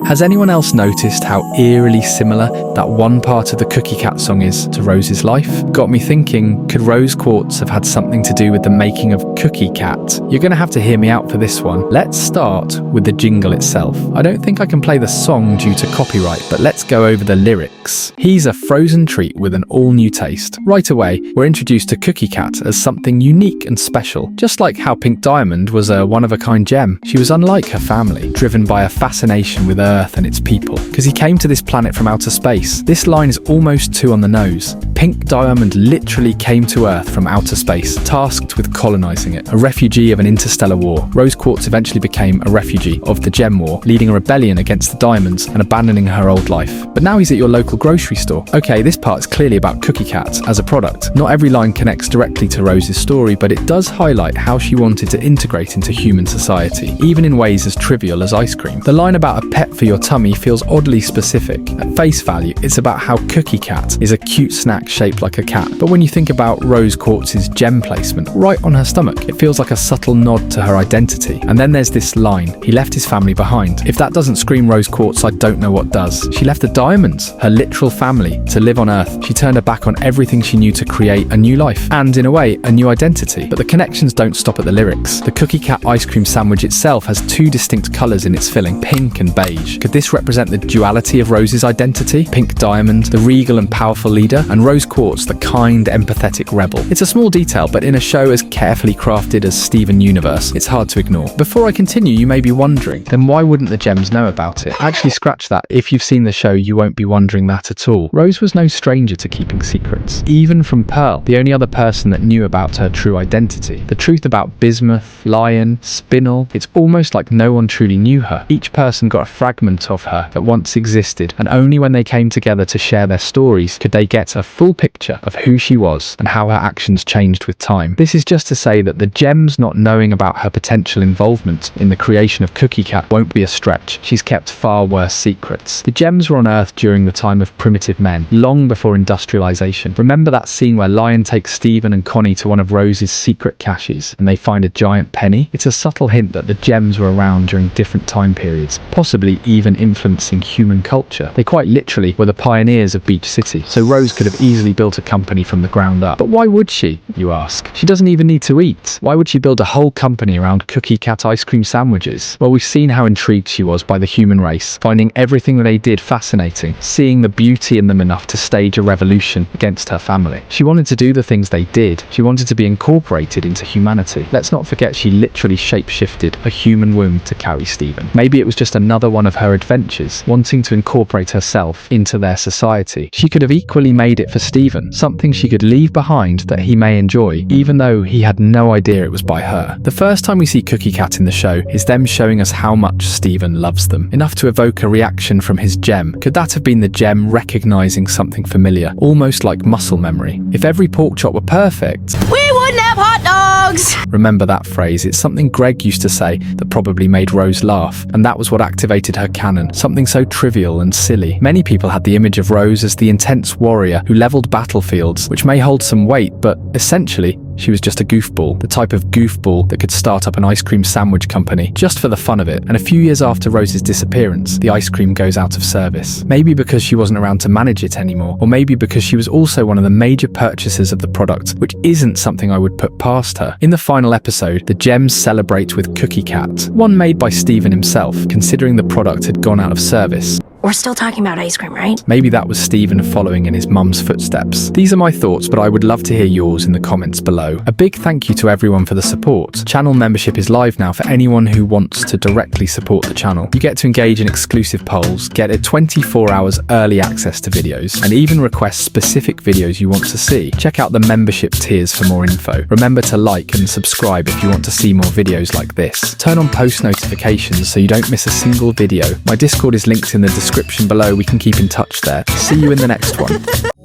Has anyone else noticed how eerily similar that one part of the Cookie Cat song is to Rose's life? Got me thinking, could Rose Quartz have had something to do with the making of Cookie Cat? You're going to have to hear me out for this one. Let's start with the jingle itself. I don't think I can play the song due to copyright, but let's go over the lyrics. He's a frozen treat with an all-new taste. Right away, we're introduced to Cookie Cat as something unique and special. Just like how Pink Diamond was a one-of-a-kind gem, she was unlike her family, driven by a fascination with Earth and its people. Because he came to this planet from outer space. This line is almost too on the nose. Pink Diamond literally came to Earth from outer space, tasked with colonizing it, a refugee of an interstellar war. Rose Quartz eventually became a refugee of the Gem War, leading a rebellion against the diamonds and abandoning her old life. But now he's at your local grocery store. Okay, this part is clearly about Cookie Cat as a product. Not every line connects directly to Rose's story, but it does highlight how she wanted to integrate into human society, even in ways as trivial as ice cream. The line about a pet for your tummy feels oddly specific. At face value, it's about how Cookie Cat is a cute snack shaped like a cat. But when you think about Rose Quartz's gem placement right on her stomach, it feels like a subtle nod to her identity. And then there's this line, he left his family behind. If that doesn't scream Rose Quartz, I don't know what does. She left the diamonds, her literal family, to live on Earth. She turned her back on everything she knew to create a new life, and in a way, a new identity. But the connections don't stop at the lyrics. The Cookie Cat ice cream sandwich itself has two distinct colours in its filling, pink and beige. Could this represent the duality of Rose's identity? Pink Diamond, the regal and powerful leader, and Rose Quartz, the kind, empathetic rebel. It's a small detail, but in a show as carefully crafted as Steven Universe, it's hard to ignore. Before I continue, you may be wondering, then why wouldn't the gems know about it? Actually, scratch that. If you've seen the show, you won't be wondering that at all. Rose was no stranger to keeping secrets. Even from Pearl, the only other person that knew about her true identity. The truth about Bismuth, Lion, Spinel, it's almost like no one truly knew her. Each person got a fragment of her that once existed, and only when they came together to share their stories could they get a full picture of who she was and how her actions changed with time. This is just to say that the gems not knowing about her potential involvement in the creation of Cookie Cat won't be a stretch. She's kept far worse secrets. The gems were on Earth during the time of primitive men, long before industrialization. Remember that scene where Lion takes Steven and Connie to one of Rose's secret caches and they find a giant penny? It's a subtle hint that the gems were around during different time periods, possibly even influencing human culture. They quite literally were the pioneers of Beach City, so Rose could have easily built a company from the ground up. But why would she, you ask? She doesn't even need to eat. Why would she build a whole company around Cookie Cat ice cream sandwiches? Well, we've seen how intrigued she was by the human race, finding everything that they did fascinating, seeing the beauty in them enough to stage a revolution against her family. She wanted to do the things they did. She wanted to be incorporated into humanity. Let's not forget she literally shape-shifted a human womb to carry Steven. Maybe it was just another one of her adventures, wanting to incorporate herself into their society. She could have equally made it for Steven, something she could leave behind that he may enjoy, even though he had no idea it was by her. The first time we see Cookie Cat in the show is them showing us how much Steven loves them, enough to evoke a reaction from his gem. Could that have been the gem recognizing something familiar, almost like muscle memory? If every pork chop were perfect, we wouldn't have hot dogs! Remember that phrase. It's something Greg used to say that probably made Rose laugh, and that was what activated her canon, something so trivial and silly. Many people had the image of Rose as the intense warrior who leveled battlefields, which may hold some weight, but essentially, she was just a goofball, the type of goofball that could start up an ice cream sandwich company just for the fun of it. And a few years after Rose's disappearance, the ice cream goes out of service. Maybe because she wasn't around to manage it anymore, or maybe because she was also one of the major purchasers of the product, which isn't something I would put past her. In the final episode, the gems celebrate with Cookie Cat, one made by Steven himself, considering the product had gone out of service. We're still talking about ice cream, right? Maybe that was Steven following in his mum's footsteps. These are my thoughts, but I would love to hear yours in the comments below. A big thank you to everyone for the support. Channel membership is live now for anyone who wants to directly support the channel. You get to engage in exclusive polls, get a 24 hours early access to videos, and even request specific videos you want to see. Check out the membership tiers for more info. Remember to like and subscribe if you want to see more videos like this. Turn on post notifications so you don't miss a single video. My Discord is linked in the description below. We can keep in touch there. See you in the next one.